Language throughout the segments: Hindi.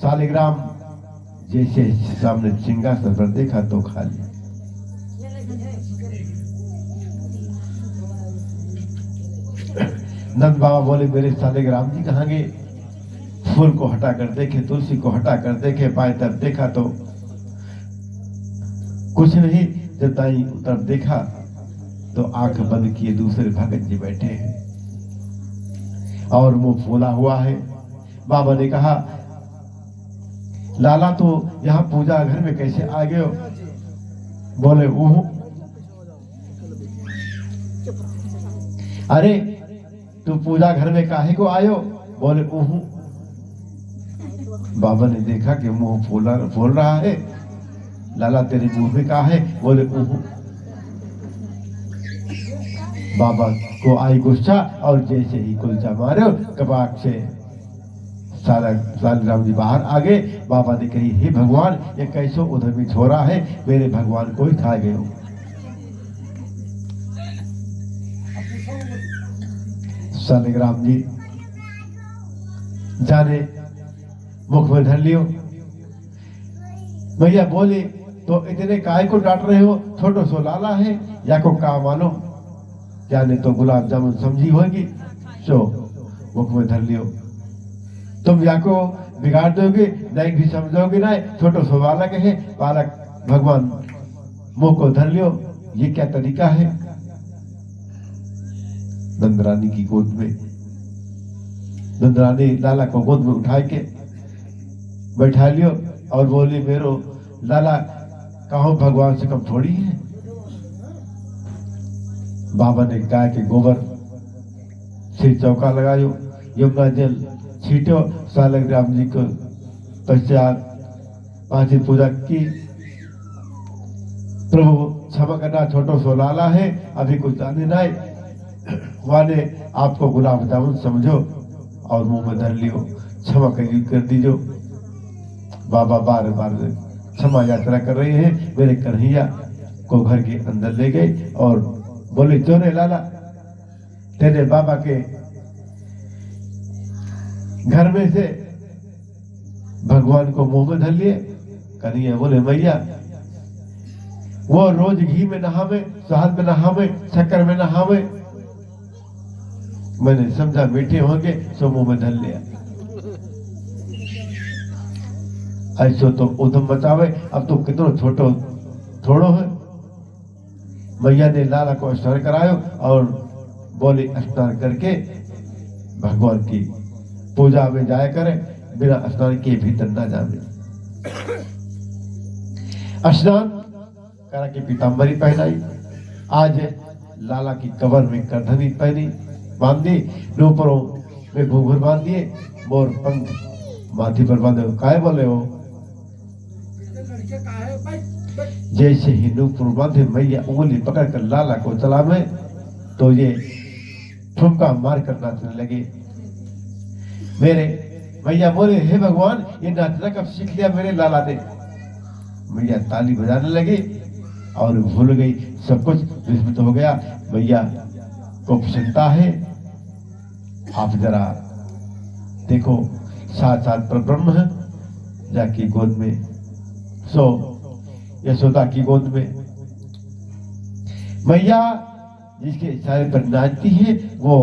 शालिग्राम जैसे सामने सिंहासन पर देखा तो खाली। नंद बाबा बोले मेरे शालिग्राम जी कहाँ गए? फूल को हटा कर देखे, तुलसी को हटा कर देखे, बाएं तरफ देखा तो कुछ नहीं। जब दाई तरफ देखा तो आंख बंद किए दूसरे भगत जी बैठे हैं और मुंह फूला हुआ है। बाबा ने कहा लाला तो यहाँ पूजा घर में कैसे आ गए हो? बोले ओह, अरे तू पूजा घर में काहे को आयो? बोले ओह। बाबा ने देखा कि मुंह फूल रहा है। लाला तेरे मुंह में कहा है? बोले ओह। बाबा को आई गुस्सा और जैसे ही कुलचा मारे कबाक से शालिग्राम जी बाहर आ गए। बाबा ने कही हे भगवान ये कैसो उधमी छोरा है, मेरे भगवान को ही खा गए हो। शालिग्राम जी जाने मुख में धर लियो। भैया बोले तो इतने काय को डांट रहे हो? छोटो सो लाला है या को का मानो? जाने तो गुलाब जामुन समझी होगी, सो मुख में धर लियो। तुम या को बिगाड़ दोगे, नहीं भी समझोगे ना, छोटो सो बालक है, बालक भगवान मुंह को धर लियो, ये क्या तरीका है? नंदरानी की गोद में, नंदरानी लाला को गोद में उठा के बैठा लियो और बोली मेरो लाला कहो भगवान से कम थोड़ी है। बाबा ने गाय के गोबर से चौका लगायो, यमुना जल छीटो, शालिग्राम जी को पश्चात पांचवी पूजा की। प्रभु क्षमा करना, छोटो सो लाला है, अभी कुछ जाने नहीं, वाले आपको गुलाब जामुन समझो और मुंह में धर लियो, क्षमा कर दीजो। बाबा बार बार क्षमा यात्रा कर रहे हैं। मेरे कन्हैया को घर के अंदर ले गए और बोले चोरे लाला तेरे बाबा के घर में से भगवान को मुंह में धर लिए। कन्हैया बोले मैया वो रोज घी में नहावे, शहद में नहावे, शक्कर में नहावे, मैंने समझा मीठे होंगे सो मुंह में धर लिया। ऐसो तो उधम बचावे, अब तो कितना छोटो थोड़ो है। मैया ने लाला को स्नान करायो और बोले स्नान करके भगवान की पूजा में जाया करे, बिना स्नान के भीतर ना जावे। स्नान करा के पीताम्बरी पहनाई, आज लाला की कबर में करधनी पहनी बांधी, नूपुरों में घूंघर बांध दिए, मोर पंख माथे पर बांधे। काहे बोले हो? जैसे ही नूपुर बांधे मैया उंगली पकड़कर लाला को चलावे तो ये ठुमका मार कर नाचने लगे। मेरे मैया बोले हे भगवान ये नाचना कब सीख लिया मेरे लाला ने? मैया ताली बजाने लगी और भूल गई सब कुछ, विस्मित हो गया। मैया को प्रसन्नता है, आप जरा देखो साथ पर ब्रह्म है, जाकी गोद में सो यशोदा की गोद में मैया जिसके इशारे पर नाचती है वो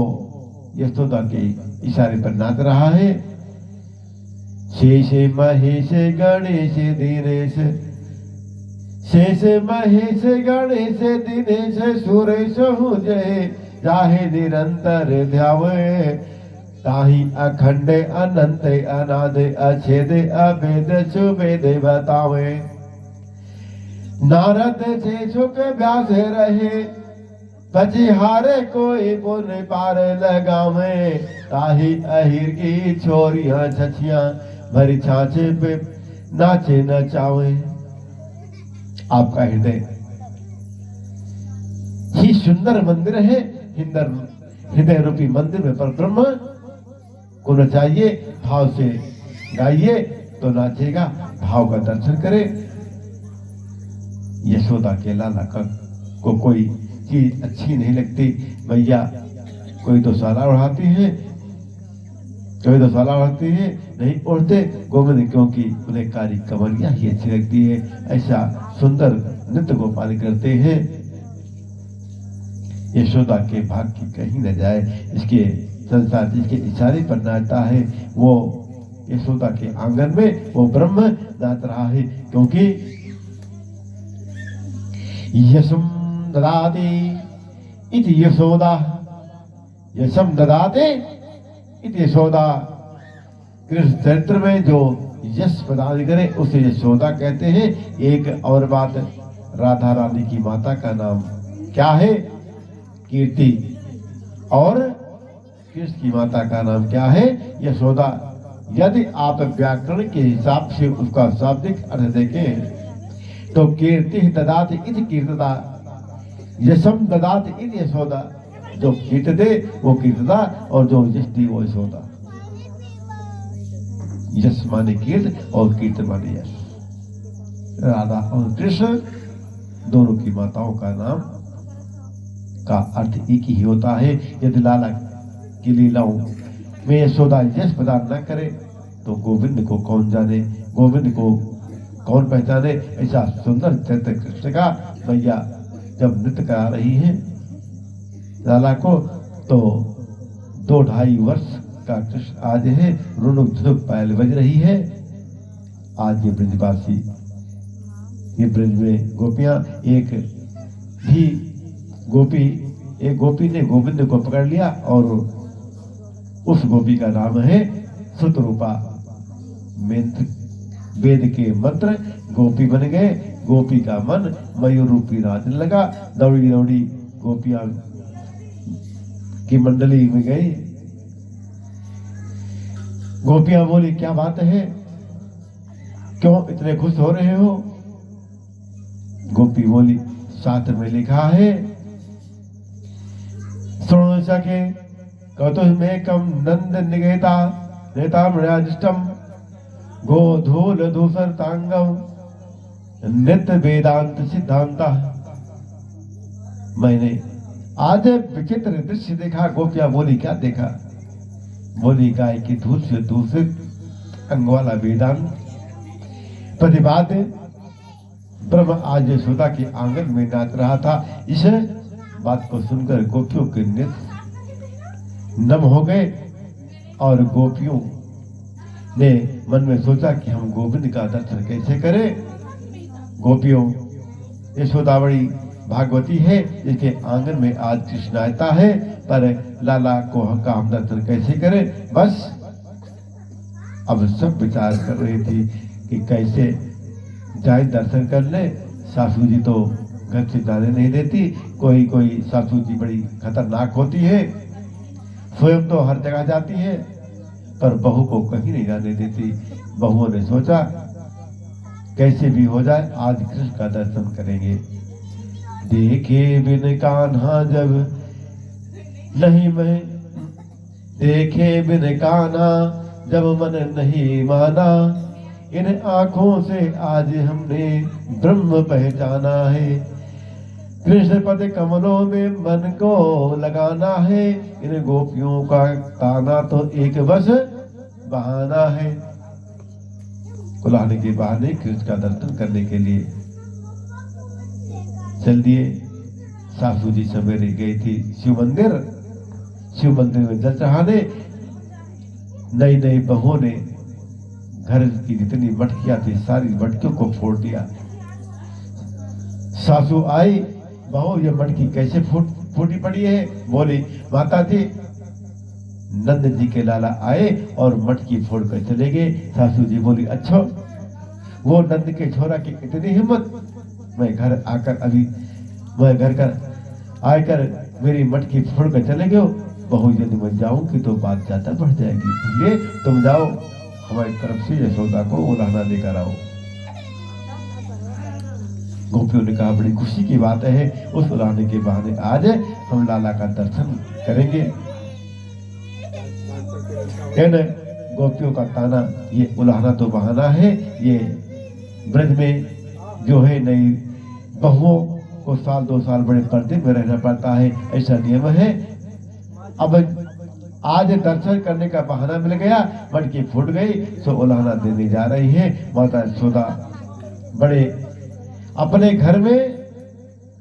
यशोदा के इशारे पर नाच रहा है। शेष महेश गणेश दिनेश, शेष महेश गणेश दिनेश, सुरेश हूँ जय चाहे निरंतर ध्यावे, ताहि अखंड अनंत अनाद अछेद अभेद सुभेद बतावे। नारद से सुख व्यास रहे, पचिहारे कोई पुन पार लगावे, ताहि अहिर की छोरियां छछियां भरी छाछे पे नाचे नचावे। आपका हृदय ही सुंदर मंदिर है, हृदय रूपी मंदिर में पर ब्रह्म को नचाइए, भाव से गाइए तो नाचेगा, भाव का दर्शन करे। यशोदा के लाला को कोई चीज अच्छी नहीं लगती, मैया कोई तो साला उड़ाती है कभी तो साला उड़ती है, नहीं उड़ते गोविंद, क्योंकि उन्हें कारी कमरियां ही अच्छी लगती है। ऐसा सुंदर नृत्य गोपाल करते हैं। यशोदा के भाग की कहीं न जाए, इसके संसार जिसके इशारे पर नाचता है, वो यशोदा के आंगन में वो ब्रह्म नाच रहा है, क्योंकि यशम ददाते इति यशोदा, यशम ददाते इति यशोदा। कृष्ण चरित्र में जो यश प्रदान करे उसे यशोदा कहते हैं। एक और बात, राधा रानी की माता का नाम क्या है? कीर्ति। और कृष्ण की माता का नाम क्या है? यशोदा। यदि आप व्याकरण के हिसाब से उसका शाब्दिक अर्थ देखें तो कीर्ति ददात इति कीर्तदा, यशम ददात इति यशोदा। जो कीर्त दे वो कीर्तदा और जो यश दी वो यशोदा। यश माने कीर्त और कीर्त माने यश। राधा और कृष्ण दोनों की माताओं का नाम का अर्थ एक ही होता है। यदि लाला की लीलाओं में यशोदा यश प्रदान न करे तो गोविंद को कौन जाने, गोविंद को कौन पहचाने। ऐसा सुंदर चरित्र कृष्ण का मैया जब नृत्य करा रही है लाला को, तो 2-2.5 वर्ष का कृष्ण आज है। रुनुक झुनुक पायल बज रही है। आज ये ब्रजवासी, ये ब्रज में गोपियां, एक गोपी ने गोविंद को पकड़ लिया और उस गोपी का नाम है सुतरूपा। वेद के मंत्र गोपी बन गए। गोपी का मन मयूर रूपी नाचने लगा। दौड़ी दौड़ी गोपियां की मंडली में गई। गोपियां बोली, क्या बात है, क्यों इतने खुश हो रहे हो? गोपी बोली, शास्त्र में लिखा है, सुनो सके कतुमेकम नंद निगेता नेता मृणाजिष्टम गोधूल धूसर तांगम नित्य वेदांत सिद्धांता। मैंने आज विचित्र दृश्य देखा। गोपियां बोली, क्या देखा? बोली, गाय की धूल से दूषित अंग वाला वेदांत प्रतिपाद्य ब्रह्म आज यशोदा के आंगन में नाच रहा था। इस बात को सुनकर गोपियों के नेत्र नम हो गए और गोपियों ने मन में सोचा कि हम गोविंद का दर्शन कैसे करें। गोपियों, यशोदा बड़ी भागवती है, जिसके आंगन में आज कृष्ण आता है, पर लाला को हम दर्शन कैसे करें। बस अब सब विचार कर रही थी कि कैसे जाए दर्शन कर ले। सासू जी तो घर से जाने नहीं देती। कोई सासू जी बड़ी खतरनाक होती है, स्वयं तो हर जगह जाती है पर बहू को कहीं नहीं जाने देती। बहुओं ने सोचा कैसे भी हो जाए आज कृष्ण का दर्शन करेंगे। देखे बिन कान्हा जब नहीं मैं, देखे बिन कान्हा जब मन नहीं माना, इन आंखों से आज हमने ब्रह्म पहचाना है। कृष्ण पद कमलों में मन को लगाना है। इन गोपियों का ताना तो एक बस बहाना है। बुलाने के बहाने कृष्ण का दर्शन करने के लिए चल दिए। सासू जी सवेरे गई थी शिव मंदिर में जल चढ़ाने। नई नई बहुओं ने घर की जितनी मटकियां थी सारी मटकियों को फोड़ दिया। सासू आई, बहू ये मटकी कैसे फूटी पड़ी है? बोली, माता जी नंद जी के लाला आए और मटकी फोड़ कर चले गए। सासू जी बोली, अच्छा वो नंद के छोरा की इतनी हिम्मत, मैं घर आकर मेरी मटकी फोड़ कर चले गए। बहू यदि मैं जाऊंगी तो बात ज्यादा बढ़ जाएगी, इसलिए तुम जाओ हमारी तरफ से यशोदा को उलाहना लेकर आओ। गोपियों ने कहा, बड़ी खुशी की बात है, उस उलाहने के बहाने आज हम लाला का दर्शन करेंगे। इन गोपियों का ताना, ये उलाहना तो बहाना है। ये ब्रज में जो है नई बहुओं को 1-2 साल बड़े पर्दे में रहना पड़ता है, ऐसा नियम है। अब आज दर्शन करने का बहाना मिल गया, मटकी फूट गई, सो उलाहना देने जा रही है। माता यशोदा बड़े अपने घर में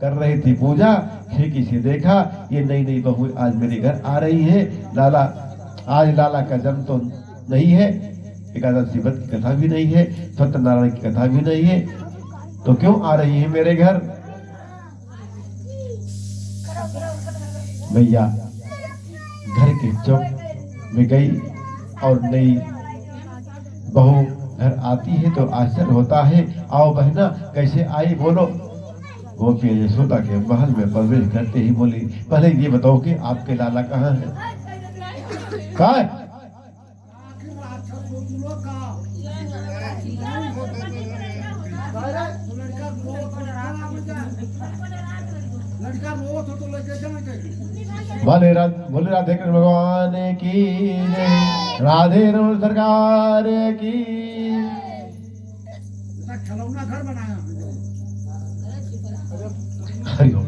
कर रही थी पूजा, खिड़की से देखा ये नई नई बहू आज मेरे घर आ रही है। लाला, आज लाला का जन्म तो नहीं है, एकादशी व्रत की कथा भी नहीं है, सत्यनारायण की कथा भी नहीं है, तो क्यों आ रही है मेरे घर? भैया घर के चौक में गई और नई बहू घर आती है तो आश्चर्य होता है। आओ बहना, कैसे आई बोलो। गोपी यशोदा के महल में प्रवेश करते ही बोली, पहले ये बताओ कि आपके लाला कहाँ है? कहाँ है? बोले राधे कृष्ण भगवान की जय, राधे रमन सरकार की। खिलौना घर बनाया। हरिओम।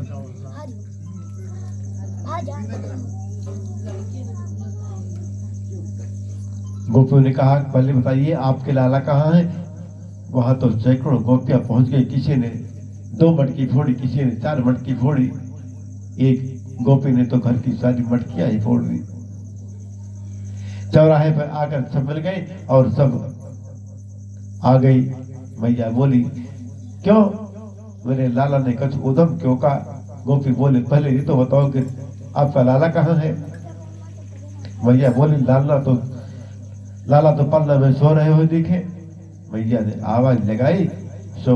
गोपियों ने कहा, पहले बताइए आपके लाला कहाँ है? वहां तो सैकड़ों गोपियां पहुंच गई। किसी ने 2 मटकी फोड़ी, किसी ने 4 मटकी फोड़ी, एक गोपी ने तो घर की सारी मटकियां ही फोड़ दी। चौराहे पर आकर सब मिल गए और सब आ गई। मैया बोली, क्यों मेरे लाला ने कुछ उधम क्यों कहा? गोपी बोले, पहले ये तो बताओ कि आपका लाला कहाँ है? मैया बोली, लाला तो पल्ला में सो रहे हुए दिखे। मैया ने आवाज लगाई, सो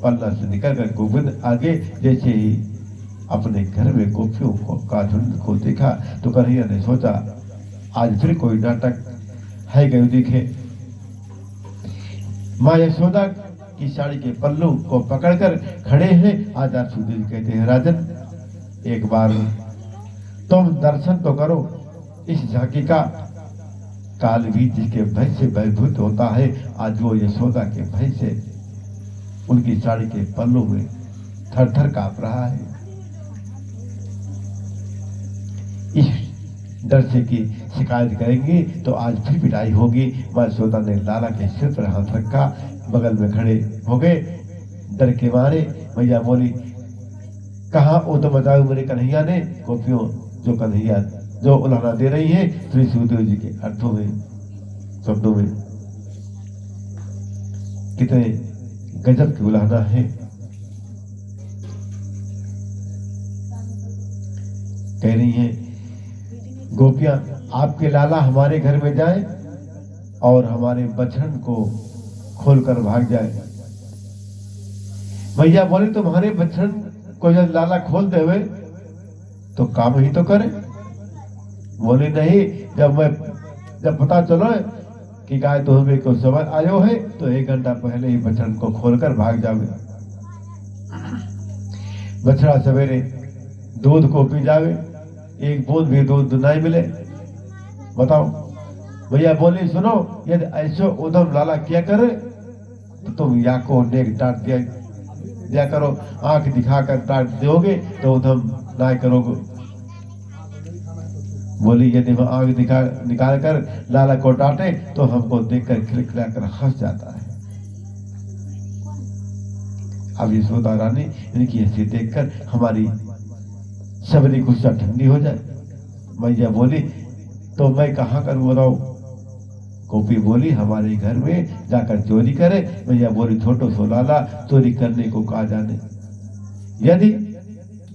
पल्ला से निकलकर गोविंद आगे। जैसे ही अपने घर में गोपियों का झुंड को देखा तो कन्हैया ने सोचा, आज फिर कोई नाटक है गए दिखे। माँ यशोदा की साड़ी के पल्लू को पकड़कर खड़े हैं आचार्य सुधीर। कहते हैं, राजन एक बार तुम दर्शन तो करो इस झांकी का। काल भी जिसके भय से भयभूत होता है, आज वो यशोदा के भय से उनकी साड़ी के पल्लू में थर थर कांप रहा है। इस डर से कि शिकायत करेंगी तो आज फिर पिटाई होगी। माँ यशोदा ने लाला के सिर पर हाथ रखा, बगल में खड़े हो गए डर के मारे। मैया बोली, कहा ओ तो बताओ मेरे कन्हैया ने? गोपियों जो कन्हैया जो उलाहना दे रही है श्री सुखदेव जी के अर्थों में, शब्दों में। कितने गजब की उलाहना है। कह रही है गोपियां, आपके लाला हमारे घर में जाए और हमारे बछड़न को खोलकर भाग जाए। भैया बोले, तुम्हारे बछड़न को जब लाला खोल देवे तो काम ही तो करे। बोले, नहीं, जब पता चलो कि गाय तुम्हें को समझ आयो है तो 1 घंटा पहले ही बछड़न को खोलकर भाग जावे। बछड़ा सवेरे दूध को पी जावे, एक बूंद भी दूध नहीं मिले। बताओ। भैया बोली, सुनो, यदि ऐसो उधम लाला क्या करे तो तुम या को नेक डांट दिया करो। आंख दिखाकर डांट दोगे तो उधम ना करोगे। बोली, यदि वह आंख निकाल कर लाला को डांटे तो हमको देखकर खिलखिलाकर हंस जाता है। अब यशोदा रानी इनकी हंसी देखकर हमारी सबरी गुस्सा ठंडी हो जाए। मैया बोली, तो मैं कहाँ करूँ बताओ? गोपी बोली, हमारे घर में जाकर चोरी करे। मैया बोली, छोटो सो लाला चोरी करने को कहा जाने। यदि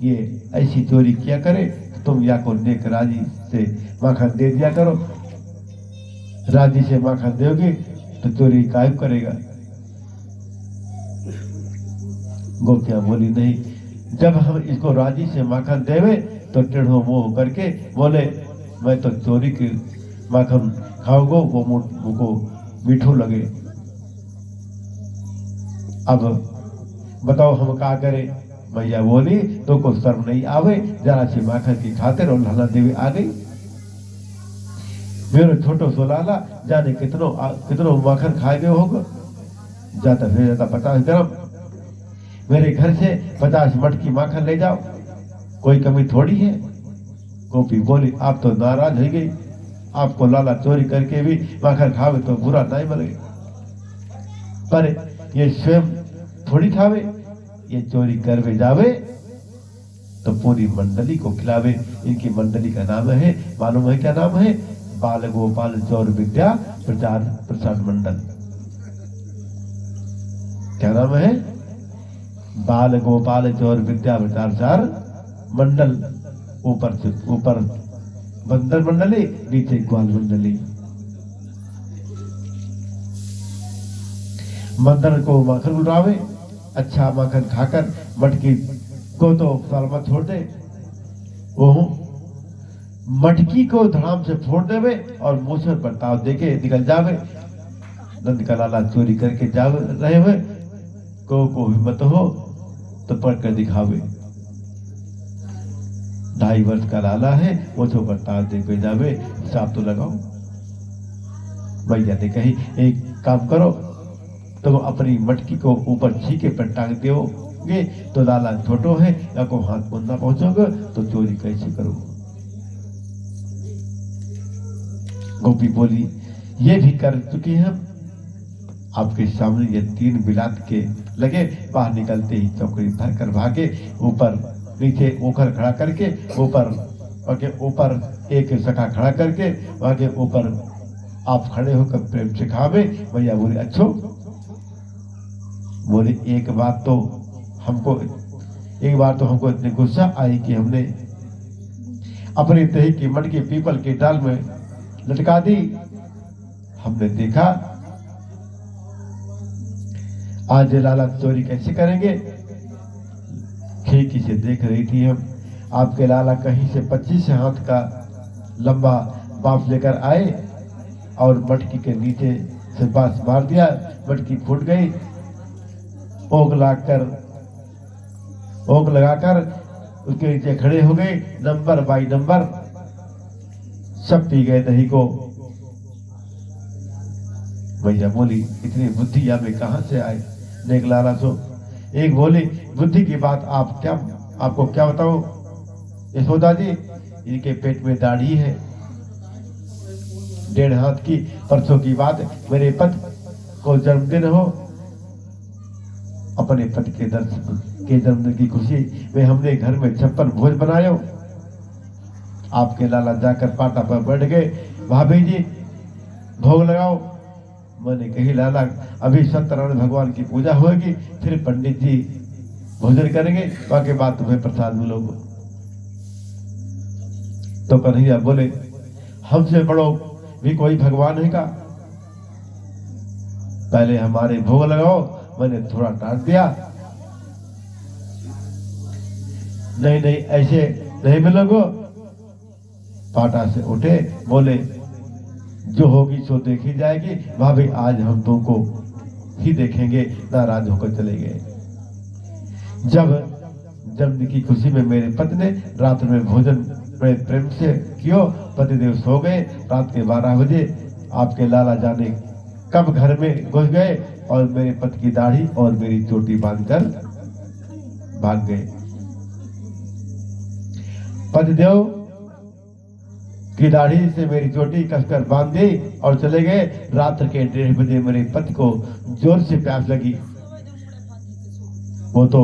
ये ऐसी चोरी किया करे तो तुम या को नेक राजी से माखन दे दिया करो। राजी से माखन दोगे तो चोरी कायम करेगा। गोपियां बोली, नहीं, जब हम इसको राजी से माखन देवे तो टेढ़ो मुंह करके बोले, मैं तो चोरी की माखन खाऊंगा, वो मुझको मीठू लगे। अब बताओ हम क्या करें? मैया बोली, तो को शर्म नहीं आवे? जरा सी माखन की खातिर और लाला देवी आ गई। मेरे छोटो सो लाला जाने कितनो माखन खाए गए होगा। जाता फिर जाता 50 ग्राम मेरे घर से 50 मटकी माखन ले जाओ, कोई कमी थोड़ी है। गोपी बोली, आप तो नाराज हो गई। आपको लाला चोरी करके भी माखन खावे तो बुरा नहीं बने, पर ये स्वयं थोड़ी खावे, ये चोरी करवे जावे तो पूरी मंडली को खिलावे। इनकी मंडली का नाम है, मालूम है क्या नाम है? बाल गोपाल चौर विद्या प्रचार प्रसार मंडल। क्या नाम है? बाल गोपाल चौर विद्या प्रचार मंडल। ऊपर से ऊपर बंदर मंडली, नीचे ग्वाल मंडली। बंदर को माखन उड़ावे, अच्छा माखन खाकर मटकी को तो सालमा छोड़ दे, वो मटकी को धड़ाम से फोड़ देवे और मूसर पर ताव देके निकल जावे। नंद का लाला चोरी करके जा रहे हुए को हिम्मत हो तो पढ़ कर दिखावे। 2.5 वर्ष का लाला है, वो तो पर ताव दे जावे, हिसाब तो लगाओ। भैया ने कही एक काम करो, तो अपनी मटकी को ऊपर छीके पर टांग दोगे तो लाला छोटो है, या को हाथ मुंदा पहुंचोगे तो चोरी कैसे करो? गोपी बोली ये भी कर चुकी हम, आपके सामने ये 3 बिलात के लगे। बाहर निकलते ही चौकड़ी धर कर भागे, ऊपर नीचे ओखर खड़ा करके, ऊपर एक सखा खड़ा करके, वहां के ऊपर आप खड़े होकर प्रेम से खावे। भैया बोले अच्छो, बोले एक बार तो हमको इतनी गुस्सा आई कि हमने अपनी दही की मटकी पीपल के डाल में लटका दी। हमने देखा आज लाला चोरी कैसे करेंगे, खिड़की से देख रही थी हम। आपके लाला कहीं से 25 हाथ का लंबा बांस लेकर आए और मटकी के नीचे से बांस मार दिया, मटकी फूट गई। ओग लगाकर उसके नीचे खड़े हो गए, नंबर बाई नंबर सब पी गए दही को। भैया बोली इतनी बुद्धि हमें कहां से आए? नेक लाला सो एक बोली बुद्धि की बात आपको क्या बताओ यशोदा जी, इनके पेट में दाढ़ी है 1.5 हाथ की। परसों की बात, मेरे पति को जन्मदिन हो, अपने पति के जन्मदिन की खुशी में हमने घर में 56 भोज बनायो। आपके लाला जाकर पाटा पर बैठ गए, भाभी जी भोग लगाओ। मैंने कही लाला अभी सत्यनारायण भगवान की पूजा होगी, फिर पंडित जी भोजन करेंगे, बाकी बाद तुम्हें प्रसाद मिलोगे। तो कन्हैया बोले हमसे बड़ो भी कोई भगवान है का? पहले हमारे भोग लगाओ। मैंने थोड़ा डांट दिया, नहीं ऐसे नहीं मिलोगे। पाटा से उठे, बोले जो होगी सो देखी जाएगी, भाभी आज हम तुमको ही देखेंगे। नाराज होकर चले गए। जब जन्मदिन की खुशी में मेरे पति ने रात में भोजन बड़े प्रेम से कियो, पतिदेव सो गए। रात के 12 बजे आपके लाला जाने कब घर में घुस गए और मेरे पति की दाढ़ी और मेरी चोटी बांधकर भाग गए। पतिदेव की दाढ़ी से मेरी चोटी कसकर बांध दी और चले गए। रात के 1:30 बजे मेरे पति को जोर से प्यास लगी, वो तो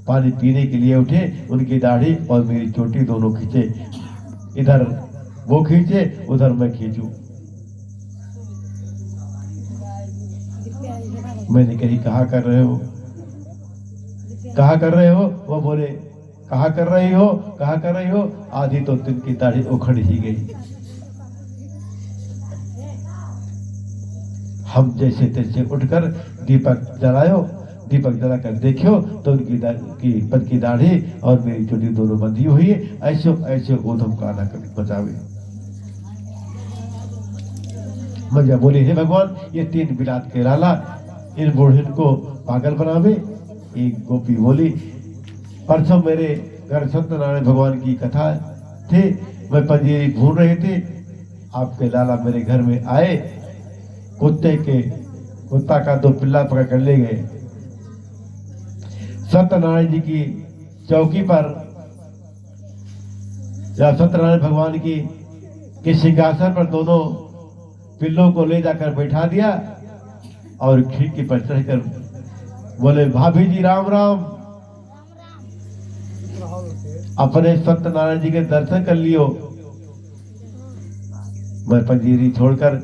पानी पीने के लिए उठे। उनकी दाढ़ी और मेरी चोटी दोनों खींचे, इधर वो खींचे उधर मैं खींचूं। मैंने कही कहा कर रहे हो? वो बोले कहा कर रही हो? आधी तो तिनकी दाढ़ी उखड़ ही गई। हम जैसे तैसे उठकर दीपक जलाकर देखियो तो उनकी पद की दाढ़ी और मेरी चोटी दोनों बंधी हुई है। ऐसे ऊधम का ना बचावे। मैया बोली हे भगवान, ये 3 बिलात के लाला इन बूढ़िन को पागल बनावे। एक गोपी बोली परसों मेरे घर सत्यनारायण भगवान की कथा थी, मैं पंजीरी भून रही थी। आपके लाला मेरे घर में आए, कुत्ता का 2 पिल्ला पकड़ कर ले गए। सत्यनारायण जी की चौकी पर या सत्यनारायण भगवान की कि सिंहासन पर दोनों पिल्लों को ले जाकर बैठा दिया और खिड़की पर चढ़कर बोले, भाभी जी राम राम, अपने सत्यनारायण जी के दर्शन कर लियो। मैं पंजीरी छोड़कर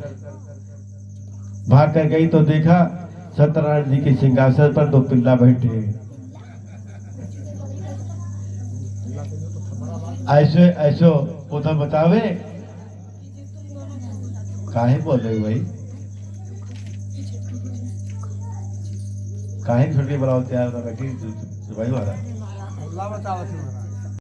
भाग कर गई तो देखा सत्यनारायण जी के सिंहासन पर दो पिल्ला बैठे। ऐसे ऐसो उधर बतावे, काहे बोल रहे हो भाई, काहे छोटी बनाओ तैयार भाई वाला।